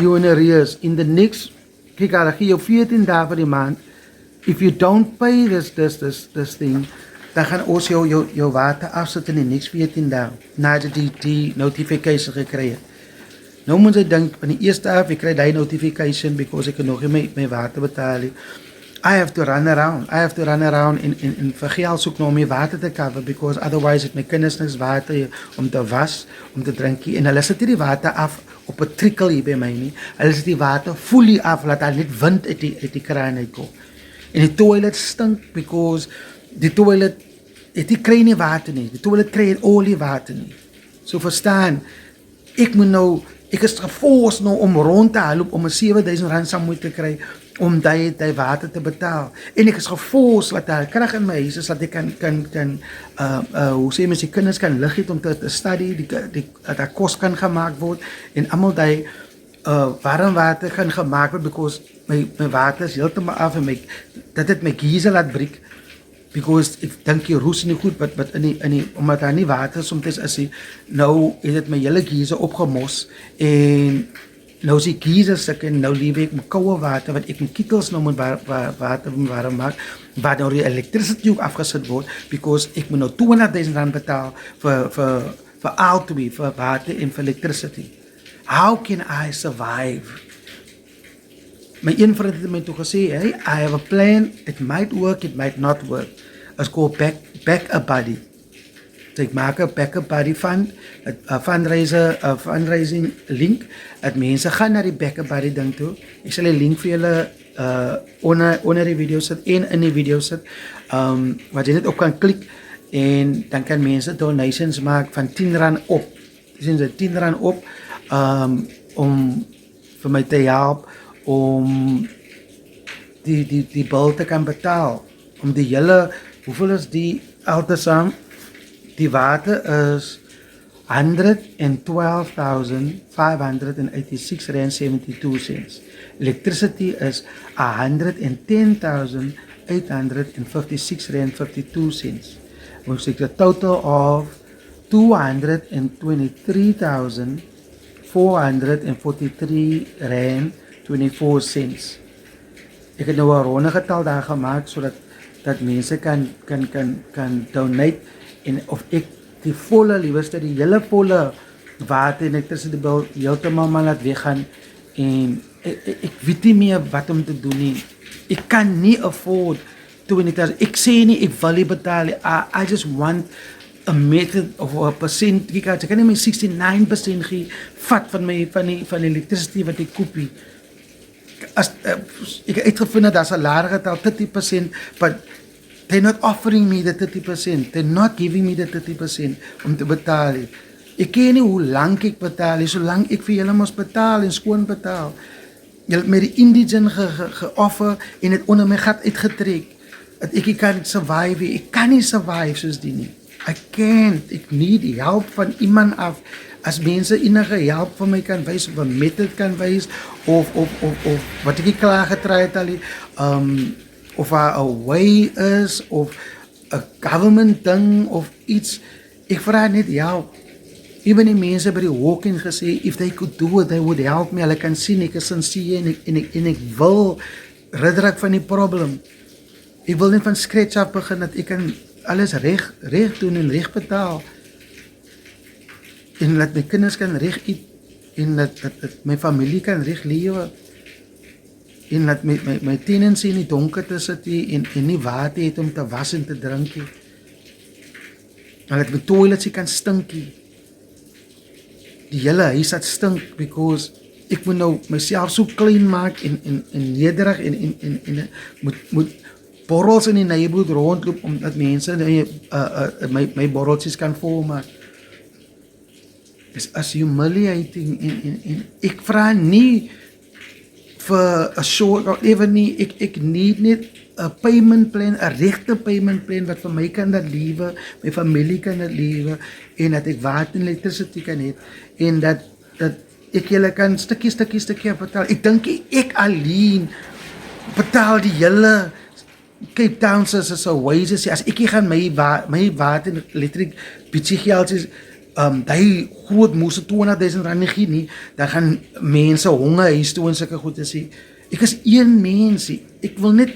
you in arrears. In the next, kyk, hulle gee jou 14 dae vir die maand. If you don't pay this thing, dan gaan ons jou water afsit in die next 14 dae, nadat die notification gekry het. Nou moet jy dink, van die eerste af, ek kry die notification, because ek nog nie my water betaal nie. I have to run around en vir geld soek nou om my water te cover, because otherwise het my kinders niks water om te was, om te drink, en hulle sit die water af op 'n trickle hier by my nie. Hulle sit die water fully af, laat hy net wind uit die kraan uitkom. En die toilet stink, because die toilet het nie kry nie water nie. Die toilet kry het olie water nie. So verstaan, ek is geforce nou om rond te haloop om 'n 7,000 rand saam te kry om die water te betaal. En ek is geforce dat daar krag in my huis is, dat ek kan hoe sê mens, die kinders kan lig het om te study, dat daar kos kan gemaak word, en almal die warm water kan gemaak word, because my water is heeltemal af, en dat het my geyser laat breek, because ek dink die roes nie goed, wat omdat daar nie water soms is, nou het het my hele geyser opgemos, en nou is die geyser suk, en nou lewe ek met koue water, wat ek met kietels nou moet water warm maak, waar nou die electricity ook afgesit word, because ek moet nou 200,000 rand betaal vir al twee, vir water en vir electricity. How can I survive? My een vriend het my toe gesê, hey, I have a plan, it might work, it might not work. It's called back a buddy. So ek maak 'n backup buddy fund, 'n fundraising link, dat mense gaan na die backup buddy ding toe. Ek sal 'n link vir julle onder die video sit, en in die video sit, wat jy net op kan klik, en dan kan mense donations maak van 10 rand op. Dis 10 rand op, om vir my te help, om die bil te kan betaal, om die hele, hoeveel is die altesaam? Die water is 112,586.72 cents. Electricity is 110,856.52 cents. Which is a total of 223,443 rand 24 cents. Ek het nou 'n ronde getal daar gemaak, sodat mense kan donate, en of ek die volle, liewerste die hele volle water en electricity bill heeltemal maar laat weggaan, en ek weet nie meer wat om te doen nie. Ek kan nie afford 20,000. Ek sê nie ek wil nie betaal. I just want a method of a percent. Ek kan nie my 69% gee vat van die electricity wat ek koop. Ek het uitgevind dat daar's 'n laer getal 30%, but they're not offering me the 30%. They're not giving me the 30% om te betaal. Ek ken nie hoe lank ek betaal, solank ek vir julle mos betaal en skoon betaal. Julle het my die indigene geoffer en het onder my gat uitgetrek. Dat ek kan survive. Ek kan nie survive soos die nie. I can't. Ek need help van iemand af. As mense enige help van my kan wys, of 'n method kan wys, of wat ek klaar getry het al, of a way is, of a government ding, of iets. Ek vra net help. Even die mense by die walk-in gesê, if they could do it, they would help me. Hulle kan sien, ek is sincere, en ek wil rid raak van die probleem. Ek wil net van scratch af begin, dat ek kan alles reg doen en reg betaal. En dat my kinders kan reg eet, en dat my familie kan reg lewe. En dat my tenants in die donker te sit, en nie water het om te was en te drink. En dat my toilets kan stink. Die hele huis het stink, because ek moet nou myself so klein maak, en nederig, en moet borrels in die neighborhood rondloop, omdat mense my borreltjies kan volmaak. Is as humiliating, en ek vra nie vir 'n short, or even nie, ek need net 'n payment plan, 'n regte payment plan, wat vir my kan dat lewe, my familie kan dat lewe, en dat ek water en electricity kan hê, en dat ek julle kan stukkie betaal. Ek dink ek alleen betaal die hele Cape Town se wages. As ek gaan my water en elektrik bietjie geld is, die groot moese R200,000 nie gee nie, dan gaan mense honger huis toe en sulke goed te sê. Ek is een mensie, ek wil net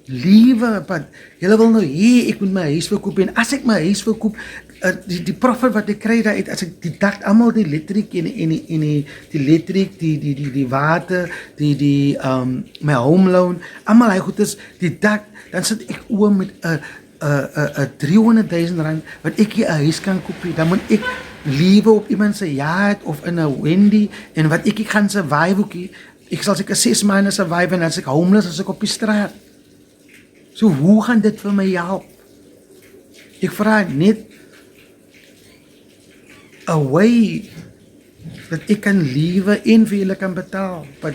liewe, want julle wil nou hê, ek moet my huis verkoop, en as ek my huis verkoop, die profit wat ek kry daaruit, as ek deduct allemaal die elektriek en die elektriek, die water, my home loan, allemaal hy goed is, deduct, dan sit ek oor met R300,000 wat ek hier 'n huis kan koop, dan moet ek lewe op iemand se yard of in 'n Wendy en wat ek gaan survive ookie. Ek sal seker 6 maande survive en as ek homeless as ek op die straat. So hoe gaan dit vir my help? Ek vra net 'n way dat ek kan lewe en vir julle kan betaal. But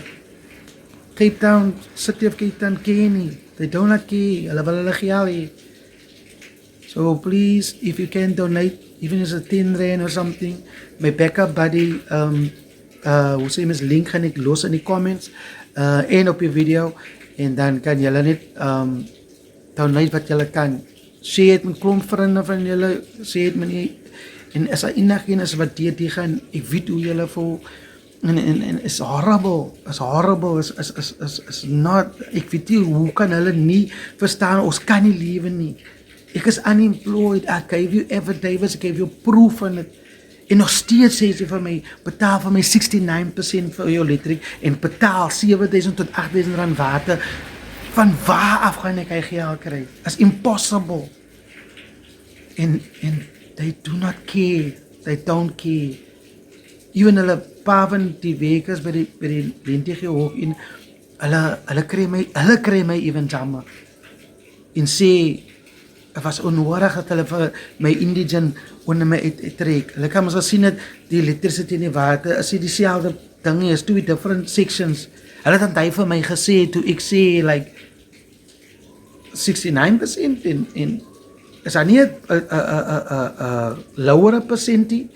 Cape Town, City of Cape Town care nie. They don't like care. Hulle wil hulle geld hê. So please, if you can donate, even as a 10 rand or something, my backup buddy, hoe sê mens, link gaan ek los in die comments, en op die video, en dan kan julle net, donate wat julle kan. Sê het met klomp vriende van julle, sê het met nie, en as daar enigeen is wat die gaan, ek weet hoe julle voel, en is horrible, is not, ek weet nie, hoe kan hulle nie verstaan, ons kan nie lewe nie. Ek is unemployed, I gave you affidavits, I gave you proof van het, en nog steeds sê jy vir my, betaal vir my 69% vir jou elektriek, en betaal 7,000 tot 8,000 rand water, van waar af gaan ek hy geld kry? It's impossible. And they do not care, they don't care. Even hulle pa van die werkers by die lentige hoog in, hulle kry my even jammer, en sê, het was onnodig dat hulle vir my indigent onder my uittrek. Hulle kan ons al sien dat die electricity en die water is die selfde ding is, twee different sections. Hulle het aan vir my gesê, toe ek sê, like, 69% en is daar nie a lower percentage,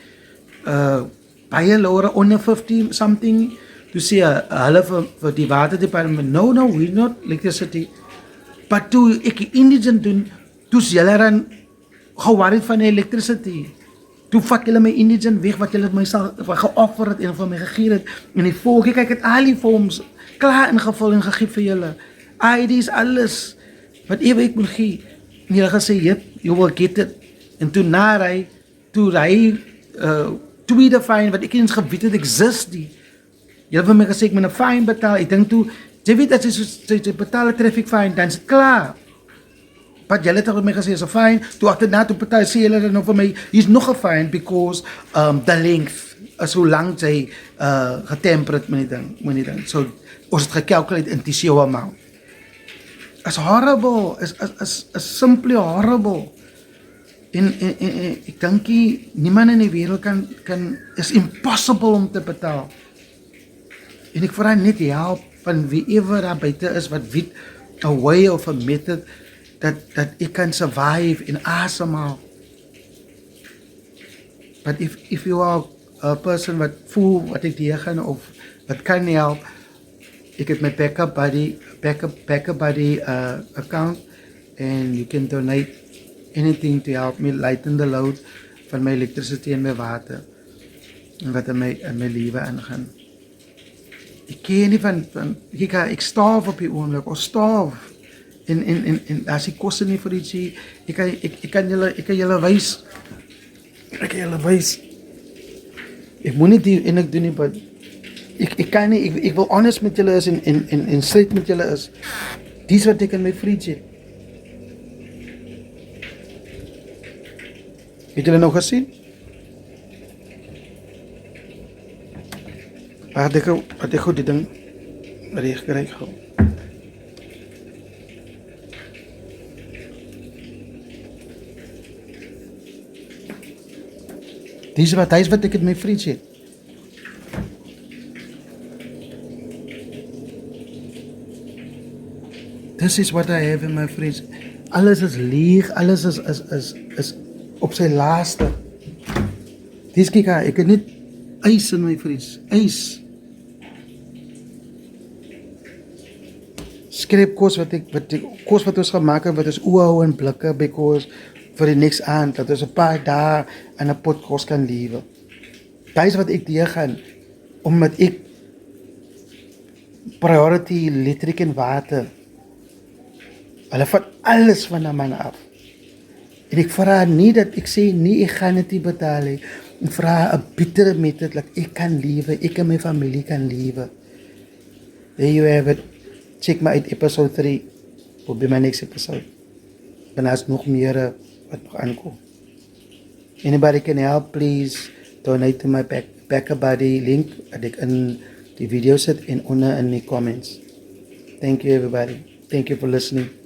baie lower, onder 50 something, toe sê hulle vir die water department, no, we're not electricity. But toe ek indigent doen, toes julle dan geworried van die electricity. Toe vat julle my indigent weg wat julle my sal geoffer het en van my gegee het. En die volk, kyk het al die forms klaar ingevul en gegee vir julle. ID's, alles wat ek moet gee. En julle gesê, yep, you will get it. En toe na ry, tweede fine wat ek eens geweet het exist die. Julle het my gesê ek moet 'n fine betaal. Ek dink toe, jy weet as jy betaal 'n traffic fine, dan is dit klaar. But julle het ook my gesê, is 'n fine, toe agterna toe betaal, sê julle dan nou vir my, hier's nog 'n fine, because the length, so lang jy getemperate met die ding. So, ons het gekalkuleer in die show amount. It's horrible, it's simply horrible. En ek dink niemand in die wêreld kan, is impossible om te betaal. En ek vra net help van wieever daar buite is, wat weet, a way of a method, dat ek kan survive en asemhaal. But if you are a person wat voel wat ek hier gaan of wat kan help, ek het my backup buddy account, and you can donate anything to help me lighten the load van my electricity en my water, en wat in my lewe aangaan. Ek ken nie van ek starf op die oomblik, of starf. En as ek koste nie vir ietsie, ek kan julle wys. Ek moet nie die en ek doen nie, but ek kan nie, ek wil honest met julle is en straight met julle is. Dis wat ek in my fridge het. Het julle nou gesien? Wat ek goed die ding reg kry gou. Dis wat ek in my fridge het. This is what I have in my fridge. Alles is leeg, alles is op sy laaste. Dis kyk, ek het net ys in my fridge, ys. Skreepkos wat ons gemaak het, wat ons oorhou in blikke, because vir die next aand, dat ons 'n paar dae aan 'n pot kos kan lewe. Dit is wat ek deurgaan, omdat ek priority elektrik en water, hulle vat alles van 'n man af. En ek vra nie dat ek sê nie, ek gaan dit nie betaal nie. Ek vra 'n bittere method dat ek kan lewe, ek en my familie kan lewe. There you have it. Check my uit episode 3. Will be my next episode. Dan is nog meer wat nog aankom. Anybody can help, please donate to my Packer Buddy link dat ek in die video sit en onder in die comments. Thank you everybody. Thank you for listening.